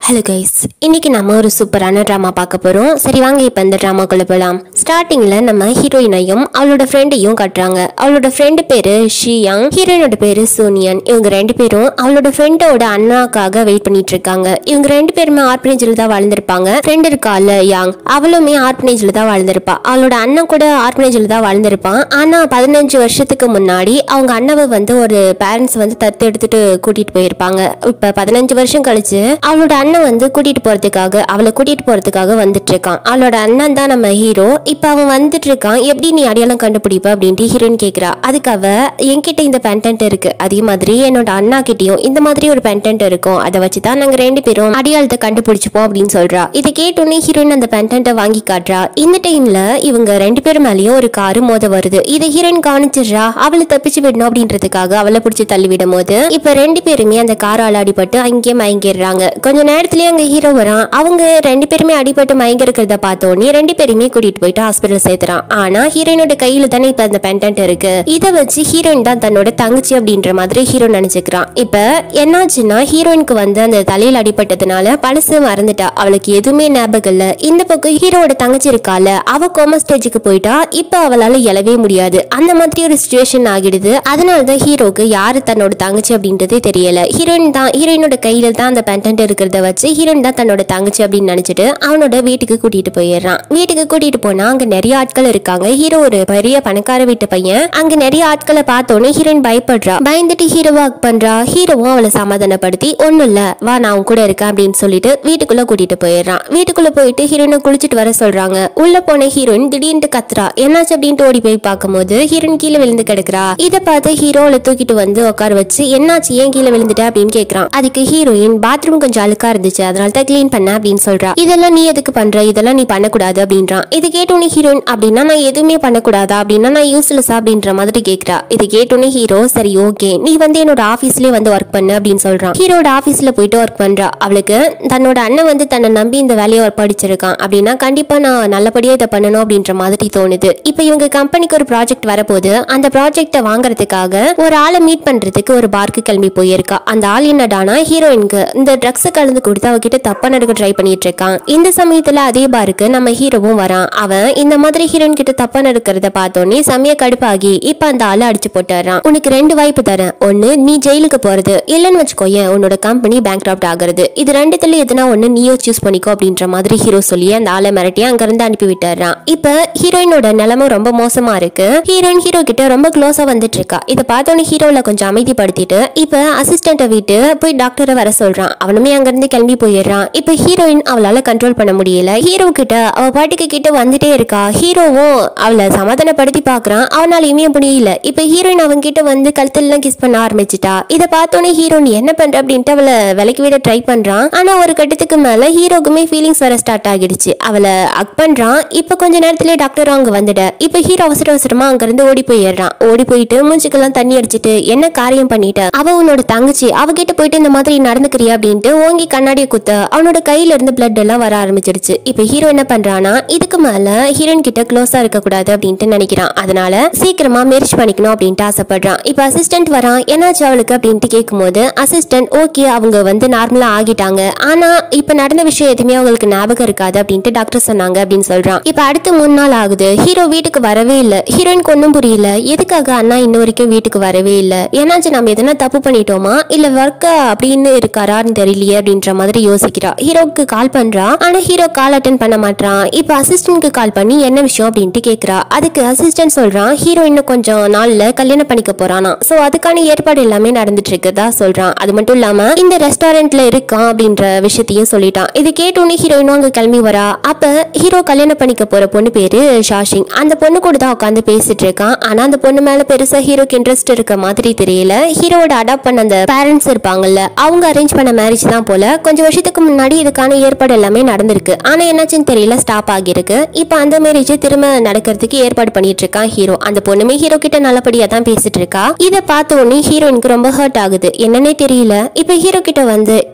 Hello guys, இன்னைக்கு நம்ம ஒரு சூப்பரான ட்ராமா பார்க்க போகிறோம். சரி வாங்க இப்போ இந்த ட்ராமாக்குள்ளே போகலாம். ஸ்டார்டிங்கில் நம்ம ஹீரோயினையும் அவளோட ஃப்ரெண்டையும் காட்டுறாங்க. அவளோட ஃப்ரெண்டு பேர் ஷியாங், ஹீரோயினோட பேர் சோனியன். இவங்க ரெண்டு பேரும் அவளோட ஃப்ரெண்டோட அண்ணாக்காக வெயிட் பண்ணிட்டு இருக்காங்க. இவங்க ரெண்டு பேருமே ஆர்பனேஜில் தான் வாழ்ந்திருப்பாங்க. ஃப்ரெண்ட் இருக்கால யாங், அவளுமே ஆர்பனேஜில் தான் வாழ்ந்திருப்பா. அவளோட அண்ணன் கூட ஆர்பனேஜில் தான் வாழ்ந்திருப்பான். ஆனால் 15 வருஷத்துக்கு முன்னாடி அவங்க அண்ணாவை ஒரு பேரண்ட்ஸ் தத்து எடுத்துட்டு கூட்டிட்டு போயிருப்பாங்க. இப்போ 15 வருஷம் கழிச்சு அவளோட அண்ணன் கூட்டிட்டு போறதுக்காக வந்துட்டு இருக்கான். அவளோட அண்ணன் தான் நம்ம ஹீரோ. இப்ப அவன் வந்துட்டு இருக்கான். எப்படி நீ அடையாளம் கண்டுபிடிப்ப அப்படின்ட்டு ஹீரோயின் கேக்குறா. அதுக்காக என்கிட்ட இந்த பென்டென்ட் இருக்கு, அதே மாதிரி என்னோட அண்ணா கிட்டயும் இந்த மாதிரி ஒரு பென்டென்ட் இருக்கும், அதை வச்சுதான் நாங்க ரெண்டு பேரும் அடையாளத்தை கண்டுபிடிச்சுப்போம் அப்படின்னு சொல்றா. இதை கேட்டோன்னே ஹீரோயின் அந்த பென்டென்ட்டை வாங்கி காட்டுறா. இந்த டைம்ல இவங்க ரெண்டு பேரும் மேலேயும் ஒரு காரு மோத வருது. இதை ஹீரோயின் கவனிச்சிடுறா. அவளை தப்பிச்சு விடணும் அப்படின்றதுக்காக அவளை பிடிச்சி தள்ளி விடும் போது இப்ப ரெண்டு பேருமே அந்த காரால் அடிபட்டு அங்கேயே மயங்கிடுறாங்க. கொஞ்ச நேரத்திலேயே அங்க ஹீரோ வரான். அவங்க ரெண்டு பேருமே அடிபட்டு மயங்கி இருக்கிறத பார்த்தோன்னே ரெண்டு பேருமே கூட்டிட்டு போயிட்டு ஹாஸ்பிட்டல் சேர்த்துறான். ஆனா ஹீரோயினோட கையில தானே இப்ப அந்த பென்டென்ட் இருக்கு. இதை வச்சு ஹீரோயின் தான் தன்னோட தங்கச்சி அப்படின்ற மாதிரி ஹீரோ நினைச்சுக்கிறான். இப்ப என்னாச்சுன்னா ஹீரோயினுக்கு அந்த தலையில அடிபட்டதுனால பழசு மறந்துட்டா. அவளுக்கு எதுவுமே ஞாபகம் இல்ல. இந்த பக்கம் ஹீரோவோட தங்கச்சி இருக்கால, அவ கோமா ஸ்டேஜுக்கு போயிட்டா. இப்ப அவளால எழவே முடியாது. அந்த மாதிரி ஒரு சிச்சுவேஷன் ஆகிடுது. அதனாலதான் ஹீரோக்கு யாரு தன்னோட தங்கச்சி அப்படின்றதே தெரியல. ஹீரோயினோட கையில தான் அந்த பென்டென்ட் இருக்கிறத வச்சு ஹீரோயின் தான் தன்னோட தங்கச்சி அப்படின்னு நினைச்சிட்டு அவனோட வீட்டுக்கு கூட்டிட்டு போயிடுறான். வீட்டுக்கு கூட்டிட்டு போனா அங்க நிறைய ஆட்கள் இருக்காங்க. ஹீரோ ஒரு பெரிய பணக்கார வீட்டு பையன். அங்க நிறைய ஆட்களை பார்த்தோன்னே ஹீரோயின் பயப்படுறா. பயந்துட்டு ஹீரோ வாக் பண்றா. ஹீரோவும் அவளை சமாதானப்படுத்தி ஒன்னும் இல்ல வா நான் உன் கூட இருக்கேன் அப்படின்னு சொல்லிட்டு வீட்டுக்குள்ள கூட்டிட்டு போயிடுறான். வீட்டுக்குள்ள போயிட்டு ஹீரோயினை குளிச்சுட்டு வர சொல்றாங்க. உள்ள போன ஹீரோயின் திடீர்னு கத்துறா. என்னாச்சு அப்படின்ட்டு ஓடி போய் பார்க்கும்போது ஹீரோயின் கீழே விழுந்து கிடக்குறா. இதை பார்த்து ஹீரோல தூக்கிட்டு உட்கார வச்சு என்னாச்சு ஏன் கீழே விழுந்துட்ட அப்படின்னு கேக்குறான். அதுக்கு ஹீரோயின் பாத்ரூம் கொஞ்சம் அழுக்கா இருந்துச்சு, அதனால தான் கிளீன் பண்ண அப்படின்னு சொல்றா. இதெல்லாம் நீ எதுக்கு பண்ற, இதெல்லாம் நீ பண்ணக்கூடாது அப்படின்றான். இது கேட்டோன்னே ஹீரோயின் அப்படின்னா நான் எதுவுமே பண்ணக்கூடாதா, அப்படின்னா நான் யூஸ்லெஸ்ஸா அப்படின்ற மாதிரி கேட்கிறா. இது கேட்டோன்னே ஹீரோ சரி ஓகே நீ என்னோட ஆபீஸ்லயே ஒர்க் பண்ணு அப்படின்னு சொல்றான். ஹீரோட ஆபீஸ்ல போயிட்டு ஒர்க் பண்றா. அவளுக்கு தன்னோட அண்ணன் தன்னை நம்பி இந்த வேலையை படிச்சிருக்கான் அப்படின்னா கண்டிப்பா நான் நல்லபடியா இதை பண்ணணும் அப்படின்ற மாதிரி தோணுது. இப்ப இவங்க கம்பெனிக்கு ஒரு ப்ராஜெக்ட் வரப்போது. அந்த ப்ராஜெக்ட வாங்குறதுக்காக ஒரு ஆளை மீட் பண்றதுக்கு ஒரு பார்க்கு கிளம்பி போயிருக்கா. அந்த ஆள் என்னடானா ஹீரோயினுக்கு இந்த ட்ரக்ஸ் கலந்து கொடுத்து அவகிட்ட தப்பா நடக்க ட்ரை பண்ணிட்டு இருக்கான். இந்த சமயத்துல அதே பாருக்கு நம்ம ஹீரோவும் வரான். அவன் இந்த மாதிரி ஹீரோயின் கிட்ட தப்பா நடக்கிறத பார்த்தோன்னே செமைய கடுப்பாகி இப்ப அந்த ஆளை அடிச்சு போட்டுறான். உனக்கு 2 வாய்ப்பு தரேன். ஒன்னு நீ ஜெயிலுக்கு போறது, இல்லன்னு வச்சுக்கோயேன் உன்னோட கம்பெனி பேங்க்ரப்ட் ஆகுறது. இது ரெண்டுத்துல எதுனா ஒண்ணு நீயோ சூஸ் பண்ணிக்கோ அப்படின்ற மாதிரி ஹீரோ சொல்லி அந்த ஆளை மிரட்டி அங்க இருந்து அனுப்பி விட்டுறான். இப்ப ஹீரோயினோட நிலைமை ரொம்ப மோசமா இருக்கு. ஹீரோயின் ஹீரோ கிட்ட ரொம்ப க்ளோஸா வந்துட்டு இருக்கா. இதை பார்த்தோன்னே ஹீரோல கொஞ்சம் அமைதிப்படுத்திட்டு இப்ப அசிஸ்டன்ட்டை விட்டு போய் டாக்டரை வர சொல்றான். அவனுமே அங்க இருந்து கிளம்பி போயிடுறான். இப்ப ஹீரோயின் அவளால கண்ட்ரோல் பண்ண முடியல. ஹீரோ கிட்ட அவ பாட்டுக்கு கிட்ட வந்துட்டே இருக்கா. ஹீரோவும் அவளை சமாதானப்படுத்தி பாக்குறான். அவனாலையுமே முடியல. இப்ப ஹீரோயின் அவங்க கிட்ட கழுத்தெல்லாம் கிஸ் பண்ண ஆரம்பிச்சிட்டா. இதை பார்த்தோன்னே ஹீரோயின் என்ன பண்ற அப்படின்ட்டு அவளை விலைக்கு விட ட்ரை பண்றான். ஆனா ஒரு கட்டத்துக்கு மேல ஹீரோக்குமே ஃபீலிங்ஸ் வர ஸ்டார்ட் ஆகிடுச்சு. அவளை அக் பண்றான். இப்ப கொஞ்ச நேரத்திலே டாக்டர் அவங்க வந்துட. இப்ப ஹீரோ அவசரமா அங்க இருந்து ஓடி போயிடுறான். ஓடி போயிட்டு மூஞ்சுக்கெல்லாம் தண்ணி அடிச்சிட்டு என்ன காரியம் பண்ணிட்ட, அவ உன்னோட தங்கச்சி, அவகிட்ட போயிட்டு இந்த மாதிரி நடந்துக்கிறியா அப்படின்ட்டு ஓங்கி கண்ணாடியை குத்த அவனோட கையில இருந்து பிளட் எல்லாம் வர ஆரம்பிச்சிருச்சு. இப்ப ஹீரோ என்ன பண்றானா இதுக்கு மேல ஹீரோயின் கிட்ட க்ளோஸா இருக்க கூடாது அப்படின்ட்டு நினைக்கிறான். அதனால சீக்கிரமா மேரேஜ் பண்ணிக்கணும் அப்படின்ட்டு ஆசைப்படுறான். இப்ப அசிஸ்டன்ட் வரான். என்னாச்சு அவளுக்கு அப்படின்ட்டு கேட்கும்போது அசிஸ்டன்ட் ஓகே அவங்க நார்மலா ஆகிட்டாங்க, ஆனா இப்ப நடந்த விஷயம் எதுவுமே அவங்களுக்கு ஞாபகம் இருக்காது அப்படின்ட்டு டாக்டர் சொன்னாங்க அப்படின்னு சொல்றான். இப்ப அடுத்து 3 நாள் ஆகுது. ஹீரோ வீட்டுக்கு வரவே இல்ல. ஹீரோயினுக்கு ஒன்னும் புரியல எதுக்காக அண்ணா இன்ன வரைக்கும் வீட்டுக்கு வரவே இல்ல. ஏன்னாச்சு நம்ம எதனா தப்பு பண்ணிட்டோமா இல்ல ஒர்க்க அப்படின்னு இருக்காரான்னு தெரியலையே அப்படின்ற மாதிரி யோசிக்கிறா. ஹீரோக்கு கால் பண்றா. ஆனா ஹீரோ கால் அட்டன் பண்ண மாட்டான். இப்ப அசிஸ்டன்ட்க்கு கால் பண்ணி என்ன விஷயம் அப்படின்ட்டு கேக்குறா. அதுக்கு அசிஸ்டன்ட் சொல்றான் ஹீரோ இன்னும் கொஞ்சம் நாள்ல கல்யாணம் பண்ணிக்க போறானா. சோ அதுக்கான ஏற்பாடு எல்லாமே நடந்துட்டு இருக்குதா சொல்றான். அது மட்டும் இல்லாம இந்த ரெஸ்டாரண்ட்ல இருக்கான் அப்படின்ற விஷயத்தையும் சொல்லிட்டான். இது கேட்டோன்னே ஹீரோயினும் அங்க கிளம்பி வரா. அப்ப ஹீரோ கல்யாணம் பண்ணிக்க போற பொண்ணு பேரு ஷாஷிங். அந்த பொண்ணு கூட தான் உட்காந்து பேசிட்டு இருக்கான். ஆனா அந்த பொண்ணு மேல பெருசா ஹீரோக்கு இன்ட்ரெஸ்ட் இருக்க மாதிரி தெரியல. ஹீரோட அடாப்ட் பண்ண அந்த பேரண்ட்ஸ் இருப்பாங்கல்ல, அவங்க அரேஞ்ச் பண்ண மேரேஜ் தான் போல. கொஞ்சம் வருஷத்துக்கு முன்னாடி இதுக்கான ஏற்பாடு எல்லாமே நடந்திருக்கு. ஆனா என்னாச்சுன்னு தெரியல, ஸ்டாப் ஆகிருக்கு. இப்ப அந்த மேரேஜ் திரும்ப நடக்கிறதுக்கு ஏற்பாடு பண்ணிட்டு இருக்கான் ஹீரோ. அந்த பொண்ணுமே ஹீரோ கிட்ட நல்லபடியா தான் பேசிட்டு இருக்கா. இதை பார்த்த உடனே ஹீரோயினுக்கு ரொம்ப ஹர்ட் ஆகுது. என்னன்னே தெரியல. இப்ப ஹீரோ கிட்ட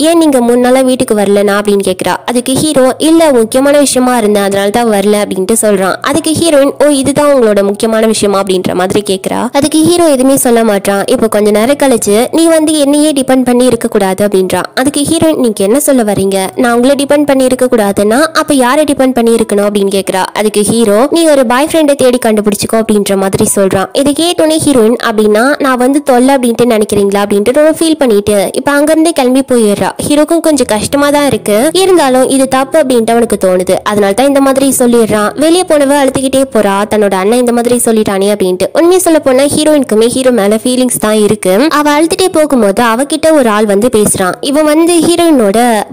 ஏன் நீங்க 3 நாளா வீட்டுக்கு வரலனா அப்படின்னு கேக்குறா. அதுக்கு ஹீரோ இல்ல முக்கியமான விஷயமா இருந்தேன் அதனால தான் வரல அப்படின்ட்டு சொல்றான். அதுக்கு ஹீரோயின் ஓ இதுதான் உங்களோட முக்கியமான விஷயமா அப்படின்ற மாதிரி கேக்குறா. அதுக்கு ஹீரோ எதுவுமே சொல்ல மாட்டான். இப்ப கொஞ்ச நேரம் கழிச்சு நீ என்னையே டிபெண்ட் பண்ணி இருக்க கூடாது அப்படின்றான். அதுக்கு ஹீரோயின் நீ நீங்க என்ன சொல்ல வரீங்க? நான் உங்களை டிபெண்ட் பண்ணி இருக்க கூடாதுன்னா அப்ப யாரை டிபெண்ட் பண்ணி இருக்கணும் அப்படின்னு கேக்குறா. அதுக்கு ஹீரோ, நீ ஒரு பாய் ஃப்ரெண்டை தேடி கண்டுபிடிச்சுக்கோ அப்படின்ற மாதிரி சொல்றான். இதை கேட்டோன்னே ஹீரோயின், அப்படின்னா நான் வந்து தொல்லை அப்படின்ட்டு நினைக்கிறீங்களா அப்படின்ட்டு ரொம்ப ஃபீல் பண்ணிட்டு இப்ப அங்கிருந்து கிளம்பி போயிடுறா. ஹீரோக்கும் கொஞ்சம் கஷ்டமா தான் இருக்கு, இருந்தாலும் இது தப்பு அப்படின்ட்டு அவனுக்கு தோணுது. அதனால தான் இந்த மாதிரி சொல்லிடுறான். வெளியே போனவ அழுத்திக்கிட்டே போறா, தன்னோட அண்ணன் இந்த மாதிரி சொல்லிட்டானே அப்படின்ட்டு. உண்மையை சொல்ல போனா ஹீரோயினுக்குமே ஹீரோ மேல ஃபீலிங்ஸ் தான் இருக்கு. அவ அழுத்திட்டே போகும்போது அவகிட்ட ஒரு ஆள் வந்து பேசுறான். இவன் வந்து ஹீரோயினோட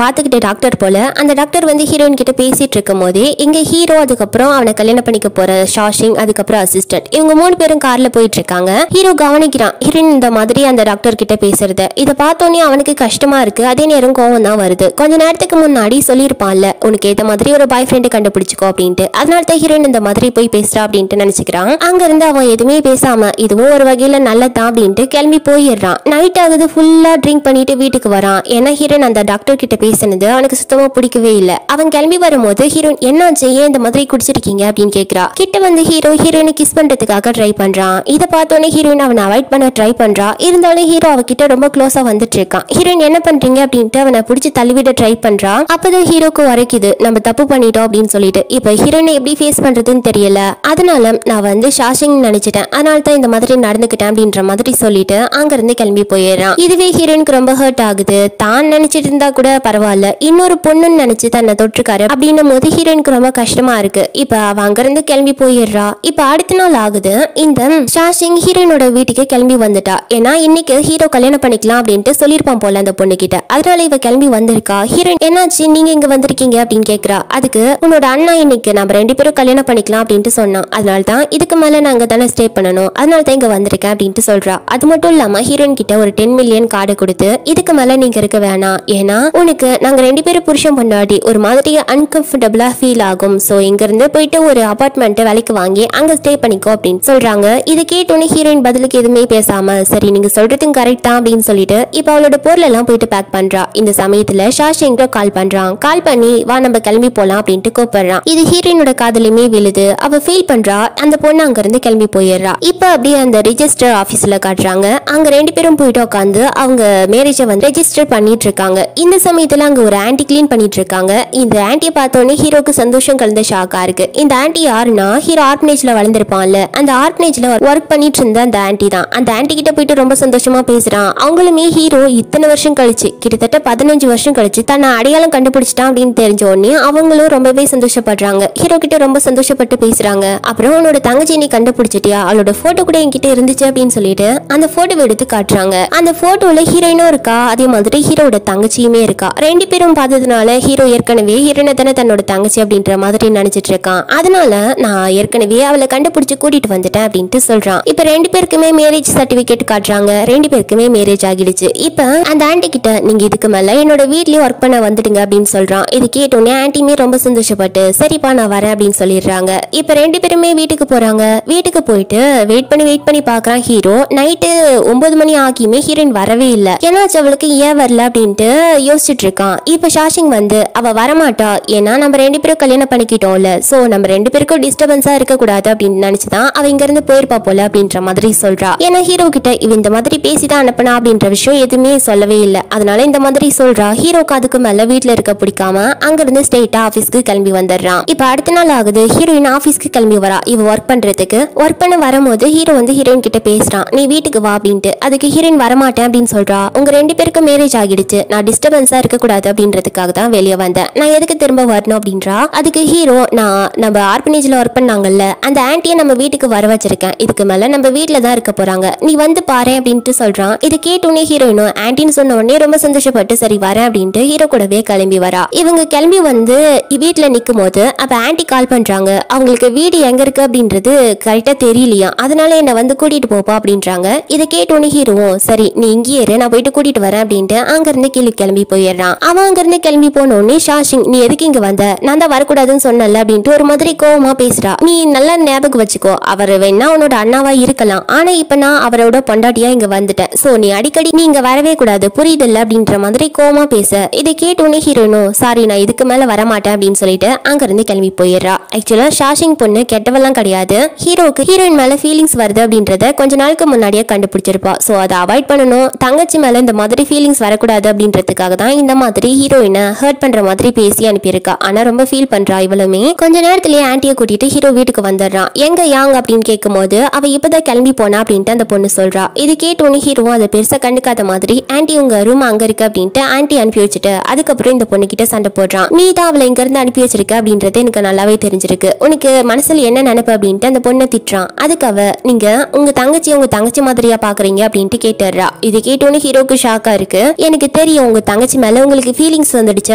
பாத்துக்கிட்ட டாக்டர் போல. அந்த டாக்டர் வந்து ஹீரோயின் கிட்ட பேசிட்டு இருக்கும் போதே இங்க ஹீரோ, அதுக்கப்புறம் அவனை கல்யாணம் பண்ணிக்க போற ஷாஷிங், அதுக்கப்புறம் அசிஸ்டன்ட், இவங்க 3 பேரும் கார்ல போயிட்டு இருக்காங்க. ஹீரோ கவனிக்கிறான் ஹீரோயின் இந்த மாதிரி அந்த டாக்டர் கிட்ட பேசுறத. இதை பார்த்தோன்னே அவனுக்கு கஷ்டமா இருக்கு, அதே நேரம் கோவம் தான் வருது. கொஞ்ச நேரத்துக்கு முன்னாடி சொல்லியிருப்பான்ல உனக்கு ஏத்த மாதிரி ஒரு பாய் ஃப்ரெண்டை கண்டுபிடிச்சுக்கோ அப்படின்ட்டு. அதனால தான் ஹீரோயின் இந்த மாதிரி போய் பேசுறா அப்படின்ட்டு நினைச்சுக்கிறான். அங்க இருந்து அவன் எதுவுமே பேசாம இதுவும் ஒரு வகையில நல்லதான் அப்படின்ட்டு கிளம்பி போயிடுறான். நைட் ஆகுது, ஃபுல்லா ட்ரிங்க் பண்ணிட்டு வீட்டுக்கு வரான். ஏன்னா ஹீரோயின் அந்த டாக்டர் கிட்ட பேசினது அவனுக்கு சுத்தமா பிடிக்கவே இல்லை. அவன் கிளம்பி வரும்போது ஹீரோயின், என்னாச்சு, ஏன் இந்த மாதிரி குடிச்சிருக்கீங்க அப்படின்னு கேட்கிறா. கிட்ட வந்து ஹீரோயினை கிஸ் பண்றதுக்காக ட்ரை பண்றான். இதை பார்த்தோன்னே ஹீரோயின் அவனை அவாய்ட் பண்ண ட்ரை பண்றா. இருந்தாலும் ஹீரோ அவகிட்ட ரொம்ப க்ளோஸா வந்துட்டு இருக்கான். ஹீரோயின் என்ன பண்றீங்க அப்படின்ட்டு அவனை பிடிச்சி தள்ளிவிட ட்ரை பண்றா. அப்பதான் ஹீரோக்கு வரைக்குது நம்ம தப்பு பண்ணிட்டோம் அப்படின்னு சொல்லிட்டு. இப்ப ஹீரோயினை எப்படி ஃபேஸ் பண்றதுன்னு தெரியல, அதனால நான் வந்து ஷாஷிங் நினைச்சிட்டேன், அதனால தான் இந்த மாதிரி நடந்துக்கிட்டேன் அப்படின்ற மாதிரி சொல்லிட்டு அங்கிருந்து கிளம்பி போயிடுறான். இதுவே ஹீரோயினுக்கு ரொம்ப ஹர்ட் ஆகுது. தான் நினைச்சிட்டு இருந்தா கூட பரவாயில்ல, இன்னொரு பொண்ணுன்னு நினைச்சு தன்னை தொற்றுக்காரு அப்படின்னும் போது ஹீரோயினுக்கு ரொம்ப கஷ்டமா இருக்கு. இப்ப அவ அங்கிருந்து கிளம்பி போயிடுறா. இப்ப அடுத்த நாள் ஆகுது, இந்த ஷாஷிங் ஹீரோயினோட வீட்டுக்கு கிளம்பி வந்துட்டா. ஏன்னா இன்னைக்கு ஹீரோ கல்யாணம் பண்ணிக்கலாம் அப்படின்ட்டு சொல்லியிருப்பான் போல அந்த பொண்ணு கிட்ட. அதனால இவ கிளம்பி வந்திருக்கா. ஹீரோயின், என்னாச்சு, நீங்க இங்க வந்திருக்கீங்க அப்படின்னு கேக்குறா. அதுக்கு உன்னோட அண்ணா இன்னைக்கு நம்ம 2 பேரும் கல்யாணம் பண்ணிக்கலாம் அப்படின்ட்டு சொன்னான், அதனால தான் இதுக்கு மேல நாங்க தானே ஸ்டே பண்ணணும், அதனால தான் இங்க வந்திருக்கேன் அப்படின்ட்டு சொல்றா. அது மட்டும் இல்லாம ஹீரோயின் கிட்ட ஒரு 10 மில்லியன் கார்டு கொடுத்து இதுக்கு மேல நீங்க இருக்க வேணாம், ஏன்னா உனக்கு நாங்க 2 பேரும் புருஷன் பொண்டாட்டி ஒரு மாதிரி அன்கம்ஃபர்டபுளா ஃபீல் ஆகும், சோ இங்க இருந்து போயிட்டு ஒரு அபார்ட்மெண்ட் விலைக்கு வாங்கி அங்க ஸ்டே பண்ணிக்கோ அப்படின்னு சொல்றாங்க. இதை கேட்டோன்னே ஹீரோயின் பதிலுக்கு எதுவுமே பேசாம சரி நீங்க சொல்றதும் கரெக்ட் தான் அப்படின்னு சொல்லிட்டு இப்ப அவளோட பொருள் எல்லாம் போயிட்டு பேக் பண்றா. இந்த சமயத்துல ஷாஷிங் கால் பண்றான். கால் பண்ணி வா நம்ம கிளம்பி போலாம் அப்படின்ட்டு கூப்பிடுறான். இது ஹீரோயினோட காதலுமே விழுது. அவ ஃபீல் பண்றா. அந்த பொண்ணு அங்க இருந்து கிளம்பி போயிடுறா. இப்ப அப்படியே அந்த ரிஜிஸ்டர் ஆபீஸ்ல காட்டுறாங்க. அங்க 2 பேரும் போயிட்டு உட்காந்து அவங்க மேரேஜ வந்து ரெஜிஸ்டர் பண்ணிட்டு இருக்காங்க. இந்த சமயத்துல அங்க ஒரு ஆன்டி கிளீன் பண்ணிட்டு இருக்காங்க. இந்த ஆன்டியை பார்த்தோன்னே ஹீரோக்கு சந்தோஷம் கலந்த ஷாக்கா இருக்கு. இந்த ஆன்டி யாருன்னா ஹீரோ ஆர்பனேஜ்ல வளர்ந்திருப்பான்ல, அந்த ஆர்பனேஜ்ல ஒர்க் பண்ணிட்டு இருந்த அந்த ஆன்டி தான். அந்த ஆன்டி கிட்ட போயிட்டு ரொம்ப சந்தோஷமா பேசுறான். அவங்களுமே ஹீரோ இத்தனை வருஷம் கழிச்சு, கிட்டத்தட்ட 15 வருஷம் கழிச்சு தன்னை அடையாளம் கண்டுபிடிச்சிட்டான் அப்படின்னு தெரிஞ்ச உடனே அவங்களும் ரொம்பவே சந்தோஷப்படுறாங்க. ஹீரோ கிட்ட ரொம்ப சந்தோஷப்பட்டு பேசுறாங்க. அப்புறம் உன்னோட தங்கச்சி நீ கண்டுபிடிச்சிட்டியா, அவளோட போட்டோ கூட என்கிட்ட இருந்துச்சு அப்படின்னு சொல்லிட்டு அந்த போட்டோ எடுத்து காட்டுறாங்க. அந்த போட்டோல ஹீரோயினும் இருக்கா, அதே மாதிரி ஹீரோட தங்கச்சியுமே இருக்கா. 2 பேரும் பார்த்ததுனால ஹீரோ ஏற்கனவே ஹீரோயினை தானே தன்னோட தங்கச்சி அப்படின்ற மாதிரி நினைச்சிட்டு இருக்கான். அதனால நான் ஏற்கனவே அவளை கண்டுபிடிச்சு கூட்டிட்டு வந்துட்டேன் அப்படின்ட்டு சொல்றான். இப்ப 2 பேருக்குமே மேரேஜ் சர்டிபிகேட் காட்டுறாங்க. 2 பேருக்குமே மேரேஜ் ஆகிடுச்சு. இப்ப அந்த ஆன்டி கிட்ட நீங்க இதுக்கு மேல என்னோட வீட்லயே ஒர்க் பண்ண வந்துடுங்க அப்படின்னு சொல்றான். இது கேட்டோன்னே ஆன்டிமே ரொம்ப சந்தோஷப்பட்டு சரிப்பா நான் வரேன் அப்படின்னு சொல்லிடுறாங்க. இப்ப 2 பேருமே வீட்டுக்கு போறாங்க. வீட்டுக்கு போயிட்டு வெயிட் பண்ணி பாக்குறான் ஹீரோ. நைட்டு 9 மணி ஆகியுமே ஹீரோயின் வரவே இல்ல. ஏன்னாச்சு அவளுக்கு ஏன் வரல அப்படின்ட்டு யோசிச்சுட்டு இருக்கான். இப்ப ஷாஷிங் வந்து அவ வரமாட்டா, ஏன்னா நம்ம 2 பேரும் கல்யாணம் பண்ணிக்கிட்டோம்ல, சோ நம்ம 2 பேருக்கும் டிஸ்டர்பன்ஸா இருக்க கூடாது அப்படின்னு நினைச்சுதான் அவ இங்க இருந்து போயிருப்பா போல அப்படின்ற மாதிரி சொல்றா. ஏன்னா ஹீரோ கிட்ட இவ இந்த மாதிரி பேசிதான் அனுப்பினா அப்படின்ற விஷயம் எதுவுமே சொல்லவே இல்ல. அதனால இந்த மாதிரி சொல்றா. ஹீரோக்கு அதுக்கு மேல வீட்டுல இருக்க பிடிக்காம அங்க இருந்து ஸ்ட்ரெயிட்டா ஆபீஸ்க்கு கிளம்பி வந்துடுறான். இப்ப அடுத்த நாள் ஆகுது, ஹீரோயின் ஆபீஸ்க்கு கிளம்பி வரா இவ ஒர்க் பண்றதுக்கு. ஒர்க் பண்ண வரும்போது ஹீரோ வந்து ஹீரோயின் கிட்ட பேசுறான், நீ வீட்டுக்கு வா அப்படின்ட்டு. அதுக்கு ஹீரோயின் வரமாட்டேன் அப்படின்னு சொல்றா. உங்க 2 பேருக்கும் மேரேஜ் ஆகிடுச்சு, நான் டிஸ்டர்பன்ஸா இருக்க கூடாது அப்படின்றதுக்காக தான் வெளியே வந்தேன், நான் எதுக்கு திரும்ப வரணும் அப்படின்றா. அதுக்கு ஹீரோ, நான் நம்ம ஆர்பனேஜ்ல ஒர்க் பண்ணாங்கல்ல அந்த ஆன்ட்டியை நம்ம வீட்டுக்கு வர வச்சிருக்கேன், இதுக்கு மேல நம்ம வீட்டுல தான் இருக்க போறாங்க, நீ வந்து பாரு அப்படின்ட்டு சொல்றான். இதை கேட்டோன்னே ஹீரோயினும் ஆன்ட்டின்னு சொன்ன உடனே ரொம்ப சந்தோஷப்பட்டு சரி வரேன் அப்படின்ட்டு ஹீரோ கூடவே கிளம்பி வரா. இவங்க கிளம்பி வந்து வீட்டுல நிக்கும் போது அப்ப ஆன்ட்டி கால் பண்றாங்க. அவங்களுக்கு வீடு எங்க இருக்கு அப்படின்றது கரெக்டா தெரியலையா, அதனால என்ன வந்து கூட்டிட்டு போப்பா அப்படின்றாங்க. இதை கேட்டோன்னே ஹீரோவும் சரி நீ இங்கே இரு, நான் போயிட்டு கூட்டிட்டு வரேன் அப்படின்ட்டு அங்க இருந்து கீழே கிளம்பி போயிடுறான். அவன் அங்க இருந்து கிளம்பி போனோடனே ஷாஷிங், நீ எதுக்கு இங்க வந்த, நான் தான் வரக்கூடாதுன்னு சொன்னல அப்படின்ட்டு ஒரு மாதிரி கோவமா பேசுறா. நீ நல்லா ஞாபகம் வச்சுக்கோ, அவர் வேணா உன்னோட அண்ணாவா இருக்கலாம், ஆனா இப்ப நான் அவரோட பொண்டாட்டியா இங்க வந்துட்டேன், சோ நீ அடிக்கடி நீ இங்க வரவே கூடாது புரியுதுல்ல அப்படின்ற மாதிரி கோவமா பேச. இதை கேட்டோன்னே ஹீரோனும் சாரி நான் இதுக்கு மேல வரமாட்டேன் அப்படின்னு சொல்லிட்டு அங்க இருந்து கிளம்பி போயிடுறா. ஆக்சுவலா ஷாஷிங் பொண்ணு கெட்டவெல்லாம் கிடையாது. ஹீரோக்கு ஹீரோயின் மேல ஃபீலிங்ஸ் வருது அப்படின்றத கொஞ்ச நாளுக்கு முன்னாடியே கண்டுபிடிச்சிருப்பா. சோ அதை அவாய்ட் பண்ணணும், தங்கச்சி மேல இந்த மாதிரி ஃபீலிங்ஸ் வரக்கூடாது அப்படின்றதுக்காக அப்படின்றதுக்காக தான் இந்த மாதிரி ஹீரோயினை ஹர்ட் பண்ற மாதிரி பேசி அனுப்பியிருக்கா. ஆனா ரொம்ப ஃபீல் பண்றா இவளுமே. கொஞ்ச நேரத்திலேயே ஆன்ட்டியை கூட்டிட்டு ஹீரோ வீட்டுக்கு வந்துடுறான். எங்க யாங் அப்படின்னு கேட்கும்போது அவ இப்பதான் கிளம்பி போனா அப்படின்ட்டு அந்த பொண்ணு சொல்றா. இது கேட்டோன்னு ஹீரோவும் அதை பெருசா கண்டுக்காத மாதிரி ஆன்ட்டி உங்க ரூம் அங்க இருக்கு அப்படின்ட்டு ஆன்ட்டி அனுப்பி வச்சுட்டு அதுக்கப்புறம் இந்த பொண்ணு கிட்ட சண்டை போடுறான். நீ தான் அவளை இங்க இருந்து அனுப்பி வச்சிருக்க அப்படின்றது எனக்கு நல்லாவே தெரிஞ்சிருக்கு. உனக்கு மனசுல என்ன நினைப்பு அப்படின்ட்டு அந்த பொண்ணை திட்டுறான். அதுக்கு அவ நீங்க உங்க தங்கச்சி மாதிரியா பாக்குறீங்க அப்படின்ட்டு கேட்டுறா. இது கேட்டோன்னு ஹீரோக்கு ஷாக்கா இருக்கு. எனக்கு தெரியும் உங்க தங்கச்சி மேல உங்களுக்கு ஃபீலிங்ஸ் வந்துடுச்சு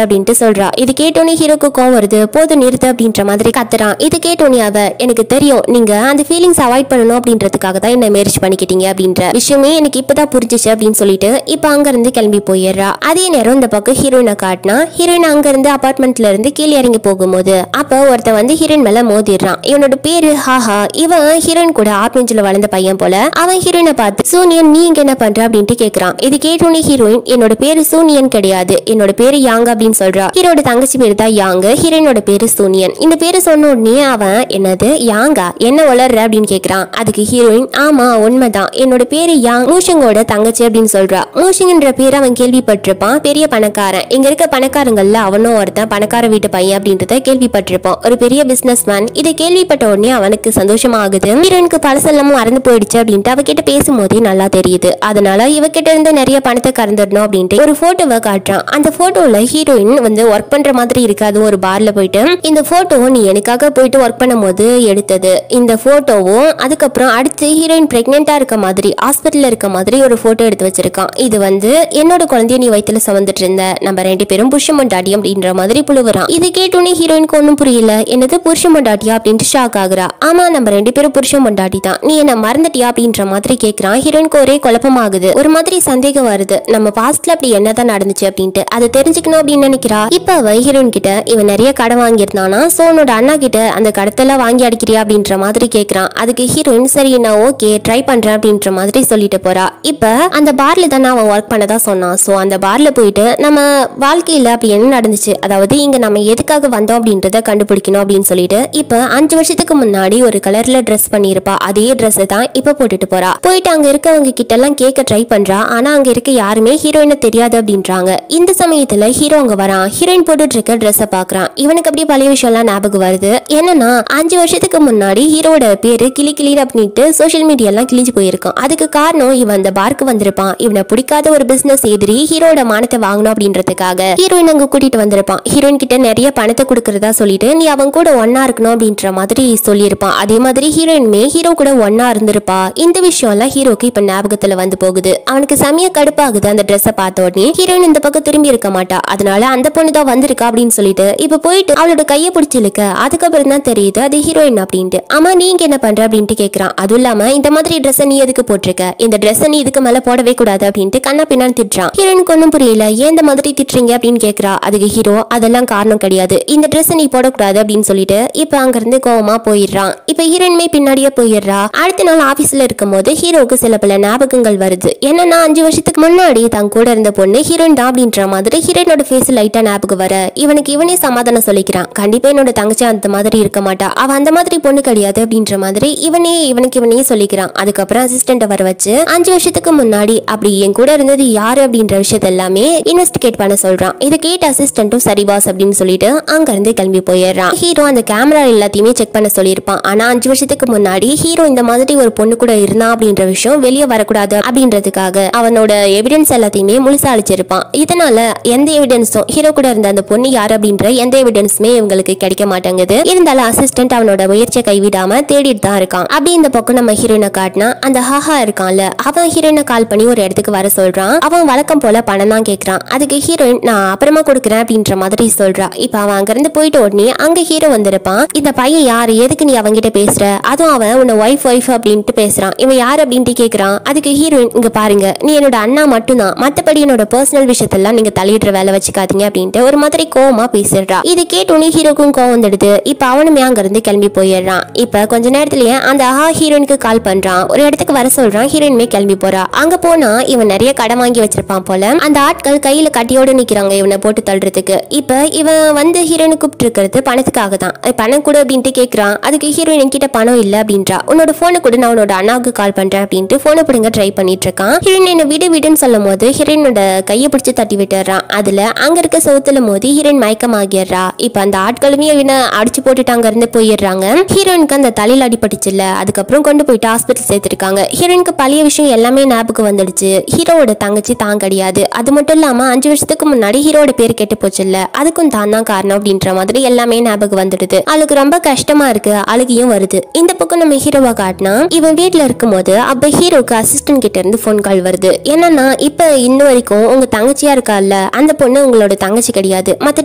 அப்படின்ட்டு சொல்றா. இது கேட்டோன்னு ஹீரோக்கு கோவம் வருது. போது நிறுத்து அப்படின்ற மாதிரி கத்துறான். இது கேட்டோன்னே அவ எனக்கு தெரியும் நீங்க அந்த ஃபீலிங்ஸ் அவாய்ட் பண்ணணும் அப்படின்றதுக்காக தான் என்ன மேரேஜ் பண்ணிக்கிட்டீங்க அப்படின்ற விஷயமே எனக்கு இப்பதான் புரிஞ்சிச்சு அப்படின்னு சொல்லிட்டு இப்ப அங்க இருந்து கிளம்பி போயிடுறா. அதே நேரம் இந்த பக்கம் ஹீரோயினை காட்டினா ஹீரோயின் அங்க இருந்து அபார்ட்மெண்ட்ல இருந்து கீழே இறங்கி போகும்போது அப்ப ஒருத்த வந்து ஹீரோயின் மேல மோதிடுறான். இவனோட பேரு ஹாஹா. இவன் ஹீரோயின் கூட ஆர்பனேஜ்ல வளர்ந்த பையன் போல. அவன் ஹீரோயினை பார்த்து சூனியன் நீ இங்க என்ன பண்ற அப்படின்ட்டு கேக்குறான். இது கேட்டோன்னே ஹீரோயின் என்னோட பேரு சூனியன் கிடையாது, என்னோட பேரு யாங் அப்படின்னு சொல்றா. ஹீரோட தங்கச்சி பேரு தான் யாங், ஹீரோயினோட பேரு சூனியன். இந்த பேரு சொன்ன உடனே அவன் என்னது யாங்கா என்ன வளர்ற அப்படின்னு கேக்குறான். அதுக்கு ஹீரோயின் ஆமா உண்மைதான், என்னோட பேரு யாங், மூஷங்கோட தங்கச்சி அப்படின்னு சொல்றா. மூஷங்கன்ற பேர் அவன் கேள்விப்பட்டிருப்பான். பெரிய பணக்காரன். இங்க இருக்க பணக்காரங்கள்ல அவனும் ஒருத்தன் பணக்கார வீட்டு பையன் அப்படின்றத கேள்விப்பட்டிருப்பான். ஒரு பெரிய பிசினஸ் மேன். இதை கேள்விப்பட்ட உடனே அவனுக்கு சந்தோஷமா ஆகுது. ஹீரோயினுக்கு பழசெல்லாமும் மறந்து போயிடுச்சு அப்படின்ட்டு அவகிட்ட பேசும்போதே நல்லா தெரியுது. அதனால இவகிட்ட இருந்து நிறைய பணத்தை கறந்துடணும் அப்படின்ட்டு ஒரு போட்டோவை காட்டுறான். அந்த போட்டோல ஹீரோயின் வந்து ஒர்க் பண்ற மாதிரி இருக்கு. அது ஒரு பார்ல போயிட்டு இந்த போட்டோ நீ எனக்காக போயிட்டு ஒர்க் பண்ணும் போது எடுத்தது. இந்த போட்டோவும் அதுக்கப்புறம் அடுத்து ஹீரோயின் பிரெக்னெண்டா இருக்க மாதிரி ஹாஸ்பிட்டல்ல இருக்க மாதிரி ஒரு போட்டோ எடுத்து வச்சிருக்கான். இது வந்து என்னோட குழந்தைய நீ வயித்துல சுமந்துட்டு இருந்த, நம்ம 2 பேரும் புருஷன் பொண்டாட்டி அப்படின்ற மாதிரி புழுவுறான். இது கேட்டோன்னே ஹீரோயினுக்கு ஒன்னும் புரியல. என்னது புருஷன் பொண்டாட்டியா அப்படின்ட்டு ஷாக் ஆகுறா. ஆமா நம்ம 2 பேரும் புருஷன் பொண்டாட்டி தான், நீ என்ன மறந்துட்டியா அப்படின்ற மாதிரி கேக்குறான். ஹீரோயினுக்கு ஒரே குழப்பமாகுது. ஒரு மாதிரி சந்தேகம் வருது, நம்ம பாஸ்ட்ல அப்படி என்னதான் நடந்துச்சு அப்படின்ட்டு அதை தெரிஞ்சுக்கணும் அப்படின்னு நினைக்கிறா. இப்ப அவ ஹீரோயின் கிட்ட இவன் நிறைய கடன் வாங்கியிருந்தானா, சோ உன்னோட அண்ணா கிட்ட அந்த கடத்தெல்லாம் வாங்கி அடிக்கிறியா அப்படின்ற மாதிரி கேக்குறான். அதுக்கு ஹீரோயின் சரி நான் ஓகே ட்ரை பண்றேன் அப்படின்ற மாதிரி சொல்லிட்டு போறா. இப்ப அந்த பார்ல தானே அவன் ஒர்க் பண்ணதா சொன்னான். சோ அந்த பார்ல போயிட்டு நம்ம வாழ்க்கையில அப்படி என்ன நடந்துச்சு, அதாவது இங்க நம்ம எதுக்காக வந்தோம் அப்படின்றத கண்டுபிடிக்கணும் அப்படின்னு சொல்லிட்டு இப்ப 5 வருஷத்துக்கு முன்னாடி ஒரு கலர்ல ட்ரெஸ் பண்ணிருப்பா. அதே ட்ரெஸ் தான் இப்ப போட்டுட்டு போறா. போயிட்டு அங்க இருக்கவங்க கிட்ட எல்லாம் கேட்க ட்ரை பண்றா. ஆனா அங்க இருக்க யாருமே ஹீரோயினை தெரியாது அப்படின்றாங்க. இந்த சமயத்துல ஹீரோ அங்க வரான். ஹீரோயின் போட்டுட்டு இருக்க ட்ரெஸ் பாக்குறான். இவனுக்கு அப்படியே பழைய விஷயம் எல்லாம் ஞாபகம் வருது. என்னன்னா 5 வருஷத்துக்கு முன்னாடி ஹீரோட பேரு கிளி அப்படின்ட்டு சோசியல் மீடியா எல்லாம் கிழிஞ்சு போயிருக்கான். அதுக்கு காரணம் இவன் அந்த பார்க்கு வந்திருப்பான். இவனை பிடிக்காத ஒரு பிசினஸ் எதிரி ஹீரோட மானத்தை வாங்கணும் அப்படின்றதுக்காக ஹீரோயின் அங்க கூட்டிட்டு வந்திருப்பான். ஹீரோயின் கிட்ட நிறைய பணத்தை கொடுக்கறதா சொல்லிட்டு நீ அவன் கூட ஒன்னா இருக்கணும் அப்படின்ற மாதிரி சொல்லியிருப்பான். அதே மாதிரி ஹீரோயினுமே ஹீரோ கூட ஒன்னா இருந்திருப்பா. இந்த விஷயம் எல்லாம் ஹீரோக்கு இப்ப ஞாபகத்துல வந்து போகுது. அவனுக்கு செமைய கடுப்பாகுது. அந்த ட்ரெஸ்ஸை பார்த்த உடனே ஹீரோயின் இந்த பக்கம் திரும்பி இருக்க மாட்டா. அதனால அந்த பொண்ணு தான் வந்திருக்கா அப்படின்னு சொல்லிட்டு இப்ப போயிட்டு அவளோட கையை பிடிச்சிருக்க. அதுக்கப்புறம் தான் தெரியுது அது ஹீரோயின் அப்படின்ட்டு. ஆமா நீங்க என்ன பண்ற அப்படின்ட்டு கேக்குறான். அதுவும் இல்லாம இந்த மாதிரி ட்ரெஸ் நீ எதுக்கு போட்டிருக்க, இந்த ட்ரெஸ் நீ இதுக்கு மேல போடவே கூடாது அப்படின்ட்டு கண்ணா பின்னான்னு திட்டுறான். ஹீரோயினுக்கு ஒன்னும் புரியல. ஏன் இந்த மாதிரி திட்டுறீங்க அப்படின்னு கேக்குறா. அதுக்கு ஹீரோ அதெல்லாம் காரணம் கிடையாது, இந்த ட்ரெஸ் நீ போடக்கூடாது அப்படின்னு சொல்லிட்டு இப்ப அங்க இருந்து கோவமா போயிடுறான். இப்ப ஹீரோயினுமே பின்னாடியே போயிடுறா. அடுத்த நாள் ஆபீஸ்ல இருக்கும் போது ஹீரோவுக்கு சில பல ஞாபகங்கள் வருது. என்னன்னா 5 வருஷத்துக்கு முன்னாடி தான் கூட இருந்த பொண்ணு ஹீரோயின் தான் அப்படின்ற மாதிரி ஹீரோயினோட ஃபேஸ் லைட்டா ஞாபகம் வர இவனுக்கு இவனே சமாதானம் சொல்லிக்கிறான். கண்டிப்பா என்னோட தங்கச்சி அந்த மாதிரி இருக்க மாட்டா, அவ அந்த மாதிரி பொண்ணு கிடையாது அப்படின்ற மாதிரி இவனே சொல்லிக்கிறான். அதுக்கப்புறம் அசிஸ்டன்ட் வர வச்சு 5 வருஷத்துக்கு முன்னாடி அப்படி என் கூட இருந்தது யாரு அப்படின்ற விஷயத்த எல்லாமே இன்வெஸ்டிகேட் பண்ண சொல்றான். இதை கேட்ட அசிஸ்டன்ட்டும் சரி பாஸ் அப்படின்னு சொல்லிட்டு அங்க இருந்து கிளம்பி போயிடுறான். ஹீரோ அந்த கேமரா எல்லாத்தையுமே செக் பண்ண சொல்லியிருப்பான். ஆனா 5 வருஷத்துக்கு முன்னாடி ஹீரோ இந்த மாதிரி ஒரு பொண்ணு கூட இருந்தான் அப்படின்ற விஷயம் வெளியே வரக்கூடாது அப்படின்றதுக்காக அவனோட எவிடன்ஸ் எல்லாத்தையுமே முழுசா அழிச்சிருப்பான். இதனால எந்த எவிடன்ஸும் ஹீரோ கூட இருந்த அந்த பொண்ணு யார் அப்படின்ற எந்த எவிடன்ஸுமே இவங்களுக்கு கிடைக்க மாட்டேங்குது. இருந்தாலும் அசிஸ்டன்ட் அவனோட முயற்சியை கைவிடாம தேடிட்டு தான் இருக்கான். அப்படி இந்த பக்கம் நம்ம ஹீரோயினை காட்டினா அந்த ஹாஹா இருக்கான்ல, அவன் ஹீரோயினை கால் பண்ணி ஒரு இடத்துக்கு வர சொல்றான். அவன் வழக்கம் போல பணம் தான் கேட்கறான். அதுக்கு ஹீரோயின் நான் அப்புறமா கொடுக்குறேன் அப்படின்ற மாதிரி சொல்றா. இப்ப அவன் அங்க இருந்து போயிட்டு உடனே அங்க ஹீரோ வந்திருப்பான். இந்த பையன் யாரு, எதுக்கு நீ அவங்கிட்ட பேசுற, அதுவும் அவன் உன்னை ஒய்ஃப் அப்படின்ட்டு பேசுறான். இவன் யார் அப்படின்ட்டு கேட்கறான். அதுக்கு ஹீரோயின் இங்க பாருங்க, நீ என்னோட அண்ணா மட்டும்தான், மத்தபடி என்னோட பர்சனல் விஷயத்தெல்லாம் நீங்க தலையிடுற வேலை வச்சுக்காதீங்க அப்படின்ட்டு ஒரு மாதிரி கோவமா பேசிடுறா. இது கேட்டோன்னே ஹீரோக்கும் கோவம் வந்துடுது. இப்ப அவனுமே அங்க இருந்து கிளம்பி போயிடுறான். இப்ப கொஞ்ச நேரத்திலேயே அந்த ஹீரோயினுக்கு கால் பண்றான். ஒரு இடத்துக்கு வர சொல்றான். ஹீரோயினுமே கிளம்பி போறா. அங்க போனா இவன் நிறைய கடன் வாங்கி வச்சிருப்பான் போல. அந்த ஆட்கள் கையில கட்டியோட நிக்கிறாங்க இவனை போட்டு தள்ளுறதுக்கு. இப்ப இவன் வந்து ஹீரோயினை கூப்பிட்டு இருக்கிறது பணத்துக்காக தான். பணம் கூட அப்படின்ட்டு கேக்குறான். அதுக்கு ஹீரோயின் கிட்ட பணம் இல்ல அப்படின்றா. உன்னோட போனை கூட நான் உன்னோட அண்ணாவுக்கு கால் பண்றேன் அப்படின்ட்டு போனை பிடிங்க ட்ரை பண்ணிட்டு இருக்கான். ஹீரோயின் என்ன விடுன்னு சொல்லும் போது ஹீரோயினோட கையை பிடிச்சி வச்சு தட்டி விட்டுறான். அதுல அங்க இருக்க சவுத்துல மோதி ஹீரோயின் மயக்கமாகிடுறா. இப்ப அந்த ஆட்களுமே இவனை அடிச்சு போட்டுட்டு அங்க இருந்து போயிடுறாங்க. ஹீரோயினுக்கு அந்த தலையில அடிபட்டுச்சுல, அதுக்கப்புறம் கொண்டு போயிட்டு ஹாஸ்பிட்டல் சேர்த்திருக்காங்க. ஹீரோயினுக்கு பழைய விஷயம் எல்லாமே ஞாபகம் வந்துடுச்சு. ஹீரோவோட தங்கச்சி தான் கிடையாது, அது மட்டும் இல்லாம 5 வருஷத்துக்கு முன்னாடி ஹீரோட பேர் கெட்டு போச்சுல்ல, அதுக்கும் தான் தான் காரணம் அப்படின்ற மாதிரி எல்லாமே ஞாபகம் வந்துடுது. அவளுக்கு ரொம்ப கஷ்டமா இருக்கு, அழுகையும் வருது. இந்த பக்கம் நம்ம ஹீரோவா காட்டினா இவன் வீட்டுல இருக்கும் போது அப்ப ஹீரோக்கு அசிஸ்டன்ட் கிட்ட இருந்து போன் கால் வருது. என்னன்னா இப்ப இன்னும் வரைக்கும் உங்க தங்கச்சியா இருக்கால, அந்த பொண்ணு உங்களோட தங்கச்சி கிடையாது, மத்த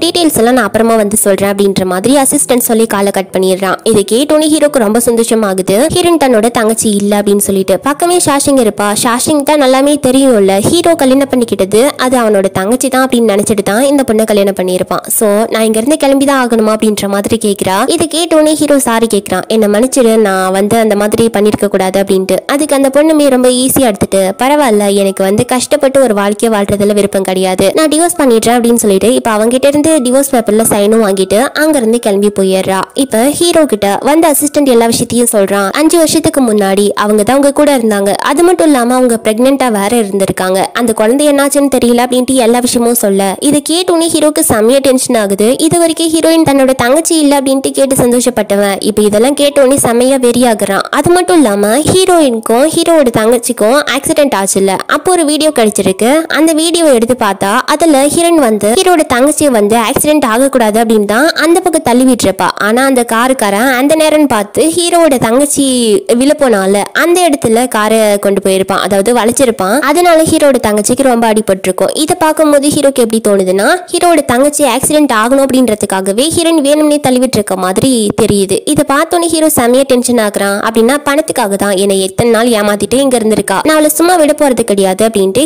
டீடைல்ஸ் எல்லாம் நான் அப்புறமா வந்து சொல்றேன் அப்படின்ற மாதிரி அசிஸ்டன்ட் சொல்லி காலை கட் பண்ணிடுறான். இதை கேட்டோன்னே ஹீரோக்கு ரொம்ப சந்தோஷமாகுது. ஹீரோயின் தன்னோட தங்கச்சி இல்ல அப்படின்னு சொல்லிட்டு பக்கமே ஷாஷிங் இருப்பா. ஷாஷிங் தான் நல்லாமே தெரியும்ல, ஹீரோ கல்யாணம் பண்ணிக்கிட்டது அது அவனோட தங்கச்சி தான் அப்படின்னு நினைச்சிட்டு தான் இந்த பொண்ணை கல்யாணம் பண்ணியிருப்பான். சோ நான் இங்க இருந்து கிளம்பிதான் ஆகணுமா அப்படின்ற மாதிரி கேட்கிறா. இதை கேட்டோன்னே ஹீரோ சாரி கேட்கிறான், என்ன மன்னிச்சிடு, நான் வந்து அந்த மாதிரி பண்ணிருக்க கூடாது அப்படின்ட்டு. அதுக்கு அந்த பொண்ணுமே ரொம்ப ஈஸியா எடுத்துட்டு பரவாயில்ல, எனக்கு வந்து கஷ்டப்பட்டு ஒரு வாழ்க்கையை வாழ்றதுல விருப்பம் கிடையாது, நான் டிவோர்ஸ் பண்ணிடுறேன் அப்படின்னு சொல்லிட்டு இப்ப அவங்க கிட்ட இருந்து டிவோர்ஸ் பேப்பர்ல சைனும் வாங்கிட்டு அங்க இருந்து கிளம்பி போயிடுறா. இப்ப ஹீரோ கிட்ட வந்து அசிஸ்டன்ட் எல்லா விஷயத்தையும் சொல்றான். 5 வருஷத்துக்கு முன்னாடி அவங்க தான் அவங்க கூட இருந்தாங்க, அது மட்டும் இல்லாம அவங்க பிரெக்னெண்டா வேற இருந்திருக்காங்க, அந்த குழந்தை என்னாச்சுன்னு தெரியல அப்படின்ட்டு எல்லா விஷயமும் சொல்ல. இதை கேட்டோன்னே ஹீரோக்கு செம்மையா டென்ஷன் ஆகுது. இது வரைக்கும் ஹீரோயின் தன்னோட தங்கச்சி இல்ல அப்படின்ட்டு கேட்டு சந்தோஷப்பட்டவன் இப்ப இதெல்லாம் கேட்டோன்னே செம்மையா வெறியாகிறான். அது மட்டும் இல்லாம ஹீரோயினுக்கும் ஹீரோவோட தங்கச்சிக்கும் ஆக்சிடென்ட் ஆச்சுல்ல, அப்போ ஒரு வீடியோ கிடைச்சிருக்கு. அந்த வீடியோ எடுத்து பார்த்தா அதுல ஹீரோயின் வந்து ஹீரோட தங்கச்சியை வந்து ஆக்சிடென்ட் ஆகக்கூடாது அப்படின்னு தான் அந்த பக்கம் தள்ளி விட்டுருப்பா. ஆனா அந்த காருக்காரன் அந்த நேரம் பார்த்து ஹீரோவோட தங்கச்சி விழப்போனால அந்த இடத்துல காரை கொண்டு போயிருப்பான், அதாவது வளைச்சிருப்பான். அதனால ஹீரோட தங்கச்சிக்கு ரொம்ப அடிபட்டிருக்கும். இதை பார்க்கும்போது ஹீரோக்கு எப்படி தோணுதுன்னா ஹீரோட தங்கச்சி ஆக்சிடென்ட் ஆகணும் அப்படின்றதுக்காகவே ஹீரோயின் வேணும்னே தள்ளிவிட்டு இருக்க மாதிரி தெரியுது. இதை பார்த்தோன்னே ஹீரோ செமையா டென்ஷன் ஆகுறான். அப்படின்னா பணத்துக்காக தான் என்னை எத்தனை நாள் ஏமாத்திட்டு இங்க இருந்திருக்கா, நான் அவளை சும்மா விட போறது கிடையாது அப்படின்ட்டு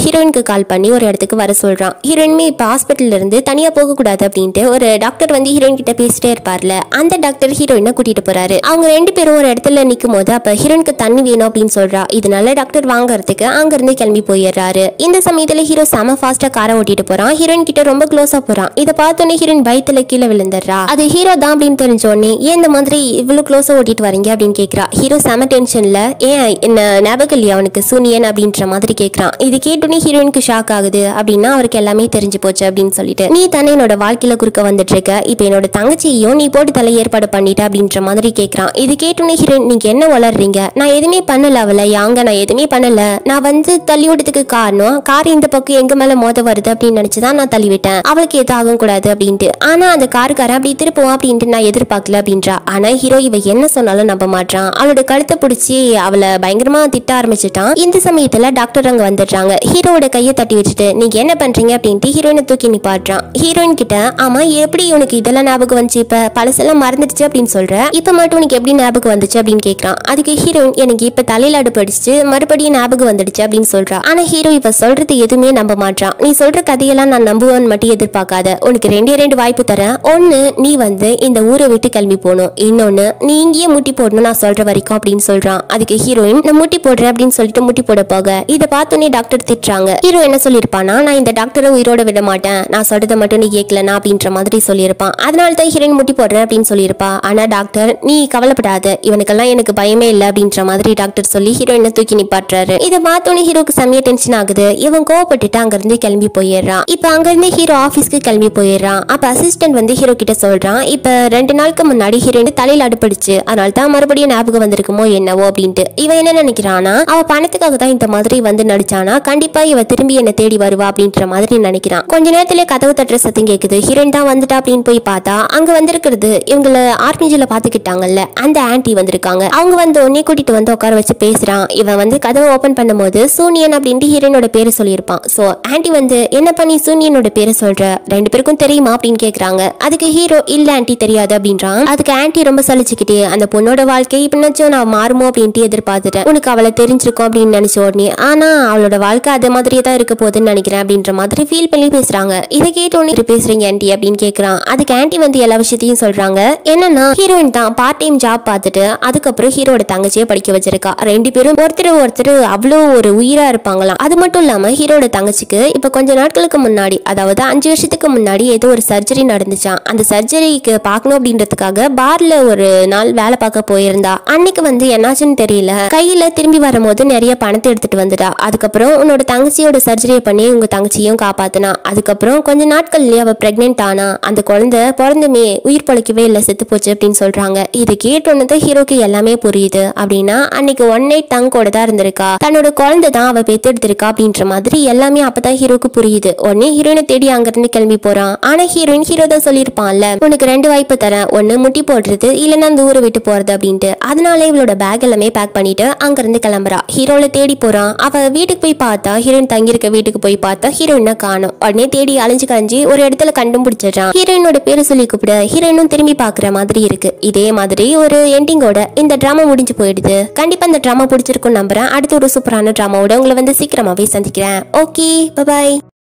ஹீரோயினுக்கு கால் பண்ணி ஒரு இடத்துக்கு வர சொல்றான். ஹீரோயினுமே இப்ப ஹாஸ்பிட்டல்ல இருந்து தனியா போக கூடாது அப்படின்ட்டு ஒரு டாக்டர் வந்து ஹீரோயின் கிட்ட பேசிட்டே இருப்பார்ல, அந்த டாக்டர் ஹீரோயினை கூட்டிட்டு போறாரு. அவங்க 2 பேரும் ஒரு இடத்துல நிக்கும் போது அப்ப ஹீரோயினுக்கு தண்ணி வேணும் அப்படின்னு சொல்றா. இதனால டாக்டர் வாங்கறதுக்கு அங்க இருந்து கிளம்பி போயிடுறாரு. இந்த சமயத்துல ஹீரோ செம ஃபாஸ்டா காரை ஓட்டிட்டு போறான். ஹீரோயின் கிட்ட ரொம்ப க்ளோஸா போறான். இதை பார்த்தோன்னே ஹீரோயின் பயத்துல கீழே விழுந்துடுறா. அது ஹீரோ தான் அப்படின்னு தெரிஞ்சோடனே ஏன் இந்த மாதிரி இவ்வளவு க்ளோஸா ஓட்டிட்டு வரீங்க அப்படின்னு கேக்குறா. ஹீரோ செம டென்ஷன்ல ஏன் என்ன ஞாபகம் இல்லையா அவனுக்கு சூனியன் அப்படின்ற மாதிரி கேக்குறான். இது கேட்டோன்னே ஹீரோயினுக்கு ஷாக் ஆகுது. அப்படின்னா அவருக்கு எல்லாமே தெரிஞ்சு போச்சு அப்படின்னு சொல்லிட்டு நீ தானே என்னோட வாழ்க்கையில குறுக்க வந்துட்டு இருக்க, இப்ப என்னோட தங்கச்சியையும் நீ போட்டு தலை ஏற்பாடு பண்ணிட்ட அப்படின்ற மாதிரி கேக்குறான். இது கேட்டோன்னே ஹீரோயின் நீங்க என்ன வளர்றீங்க, நான் எதுவுமே பண்ணல அவளை யாங்க, நான் எதுவுமே பண்ணல, நான் வந்து தள்ளி விட்டதுக்கு காரணம் கார் இந்த பக்கம் எங்க மேல மோத வருது அப்படின்னு நினைச்சுதான் நான் தள்ளி விட்டேன், அவளுக்கு எதுவும் ஆகும் கூடாது அப்படின்ட்டு. ஆனா அந்த காருக்காரன் அப்படி திருப்போம் அப்படின்ட்டு நான் எதிர்பார்க்கல அப்படின்றா. ஆனா ஹீரோ இவ என்ன சொன்னாலும் நம்ப மாட்டான். அவளோட கழுத்தை பிடிச்சி அவளை பயங்கரமா திட்ட ஆரம்பிச்சுட்டான். இந்த சமயத்துல டாக்டர் அங்க வந்துடுறாங்க. ஹீரோட கையை தட்டி வச்சுட்டு நீங்க என்ன பண்றீங்க அப்படின்ட்டு ஹீரோயினை தூக்கி நிப்பாட்டுறான். ஹீரோயின் கிட்ட ஆமா எப்படி உனக்கு இதெல்லாம் ஞாபகம் வந்துச்சு, இப்ப பழசெல்லாம் மறந்துடுச்சு அப்படின்னு சொல்ற, இப்ப மட்டும் உனக்கு எப்படி ஞாபகம் வந்துச்சு அப்படின்னு கேக்குறான். அதுக்கு ஹீரோயின் எனக்கு இப்ப தலையில அடிபடிச்சு மறுபடியும் ஞாபகம் வந்துடுச்சு அப்படின்னு சொல்றா. ஆனா ஹீரோ இப்ப சொல்றது எதுவுமே நம்ப மாட்டான். நீ சொல்ற கதையெல்லாம் நான் நம்புவேன்னு மட்டும் எதிர்பார்க்காத, உனக்கு 2 வாய்ப்பு தரேன். ஒன்னு நீ வந்து இந்த ஊரை விட்டு கிளம்பி போகணும், இன்னொன்னு நீ இங்கேயே முட்டி போடணும் நான் சொல்ற வரைக்கும் அப்படின்னு சொல்றான். அதுக்கு ஹீரோயின் நான் முட்டி போடுறேன் அப்படின்னு சொல்லிட்டு முட்டி போட போக இதை பார்த்தோன்னே டாக்டர் திட்டுறாங்க. ஹீரோ என்ன சொல்லியிருப்பானா நான் இந்த டாக்டரை உயிரோட விட மாட்டேன், நான் சொல்றதை மட்டும் நீ கேட்கலனா அப்படின்ற மாதிரி சொல்லியிருப்பான். அதனால தான் ஹீரோயின் முட்டி போடுறேன் அப்படின்னு சொல்லியிருப்பா. ஆனா டாக்டர் நீ கவலைப்படாத, இவனுக்கெல்லாம் எனக்கு பயமே இல்லை அப்படின்ற மாதிரி டாக்டர் சொல்லி ஹீரோயினை தூக்கி நிப்பாட்டுறாரு. இதை பார்த்தோன்னே ஹீரோக்கு செம்மையா டென்ஷன் ஆகுது. இவன் கோவப்பட்டுட்டு அங்க இருந்து கிளம்பி போயிடுறான். இப்ப அங்க இருந்து ஹீரோ ஆபீஸ்க்கு கிளம்பி போயிடுறான். அப்ப அசிஸ்டன்ட் வந்து ஹீரோ கிட்ட சொல்றான் இப்ப 2 நாளுக்கு முன்னாடி ஹீரோயின் தலையில அடிபடிச்சு அதனால தான் மறுபடியும் ஞாபகம் வந்திருக்குமோ என்னவோ அப்படின்ட்டு. இவன் என்ன நினைக்கிறானா அவ பணத்துக்காக தான் இந்த மாதிரி வந்து நடிச்சானா, கண்டிப்பா இவ திரும்பி என்ன தேடி வருவா அப்படின்ற மாதிரி நினைக்கிறான். கொஞ்ச நேரத்துல கதவு தட்டுற சத்தம் கேக்குது. ஹீரோயின் தான் வந்துட்டா அப்படின்னு போய் பார்த்தா அங்க வந்திருக்கிறது இவங்களை ஆர்மிஜில பாத்துக்கிட்டாங்கல்ல அந்த ஆன்டி வந்திருக்காங்க. அவங்க வந்து உடனே கூட்டிட்டு வந்து உட்கார வச்சு பேசுறான். இவன் வந்து கதவை ஓபன் பண்ணும்போது சூனியன் அப்படின்ட்டு ஹீரோயினோட பேரை சொல்லியிருப்பான். சோ ஆன்டி வந்து என்ன பண்ணி சூனியனோட பேரை சொல்ற, 2 பேருக்கும் தெரியுமா அப்படின்னு கேக்குறாங்க. அதுக்கு ஹீரோ இல்ல ஆன்டி தெரியாது அப்படின்றான். அதுக்கு ஆன்டி ரொம்ப சலிச்சுக்கிட்டே அந்த பொண்ணோட வாழ்க்கை இப்பனாச்சும் நான் மாறுமோ அப்படின்ட்டு எதிர்பார்த்துட்டேன், உனக்கு அவளை தெரிஞ்சிருக்கும் அப்படின்னு நினைச்ச உடனே ஆனா அவளோட வாழ்க்கை அதே மாதிரியே தான் இருக்க போகுதுன்னு நினைக்கிறேன் அப்படின்ற மாதிரி ஃபீல் பண்ணி பேசுறாங்க. இதை கேட்டோன்னு பேசுறீங்க ஆன்டி அப்படின்னு கேக்குறான். அதுக்கு ஆன்டி வந்து எல்லா விஷயத்தையும் சொல்றாங்க. என்னன்னா ஹீரோயின் தான் பார்ட் டைம் ஜாப் பார்த்துட்டு அதுக்கப்புறம் ஹீரோட தங்கச்சியை படிக்க வச்சிருக்கா. 2 பேரும் ஒருத்தர் அவ்வளோ ஒரு உயிரா இருப்பாங்களாம். அது மட்டும் இல்லாம ஹீரோட தங்கச்சிக்கு இப்ப கொஞ்ச நாட்களுக்கு முன்னாடி அதாவது 5 வருஷத்துக்கு முன்னாடி ஏதோ ஒரு சர்ஜரி நடந்துச்சான். அந்த சர்ஜரிக்கு பார்க்கணும் அப்படின்றதுக்காக பார்ல ஒரு நாள் வேலை பார்க்க போயிருந்தா. அன்னைக்கு வந்து என்னாச்சுன்னு தெரியல, கையில திரும்பி வரும்போது நிறைய பணத்தை எடுத்துட்டு வந்துட்டா. அதுக்கப்புறம் உன்னோட தங்கச்சியோட சர்ஜரியை பண்ணி உடனே உங்க தங்கச்சியும் காப்பாத்தினா. அதுக்கப்புறம் கொஞ்ச நாட்கள்லயே அவ பிரெக்னென்ட் ஆனா. அந்த குழந்தை பிறந்துமே உயிர் பழைக்கவே இல்லை, செத்து போச்சு அப்படின்னு சொல்றாங்க. இது கேட்டோன்னு ஹீரோக்கு எல்லாமே புரியுது. அப்படின்னா அன்னைக்கு ஒன் நைட் தங்கோட தான் இருந்திருக்கா, தன்னோட குழந்தை தான் அவ பெத்தெடுத்திருக்கா அப்படின்ற மாதிரி எல்லாமே அப்பதான் ஹீரோக்கு புரியுது. உடனே ஹீரோயினை தேடி அங்கிருந்து கிளம்பி போறான். ஆனா ஹீரோயின் ஹீரோ தான் சொல்லியிருப்பான்ல, உனக்கு 2 வாய்ப்பு தரேன், ஒன்னு முட்டி போடுறது இல்லைன்னா அந்த ஊரை விட்டு போறது அப்படின்ட்டு. அதனால இவளோட பேக் எல்லாமே பேக் பண்ணிட்டு அங்கிருந்து கிளம்புறா. ஹீரோல தேடி போறான். அவ வீட்டுக்கு போய் பார்த்தா, ஹீரோயின் தங்கியிருக்க வீட்டுக்கு போய் பார்த்தா ஹீரோயினை காணோம். உடனே தேடி அலைஞ்சு ஒரு இடத்துல கண்டுபிடிச்சிடறான். ஹீரோயினோட பேரு சொல்லி கூப்பிட ஹீரோயினும் திரும்பி பாக்குற மாதிரி இருக்கு. இதே மாதிரி ஒரு எண்டிங்கோட இந்த டிராமா முடிஞ்சு போயிடுது. கண்டிப்பா இந்த டிராமா பிடிச்சிருக்கும் நம்புறேன். அடுத்து ஒரு சூப்பரான டிராமாவோட உங்களை வந்து சீக்கிரமாவே சந்திக்கிறேன். Okay, by.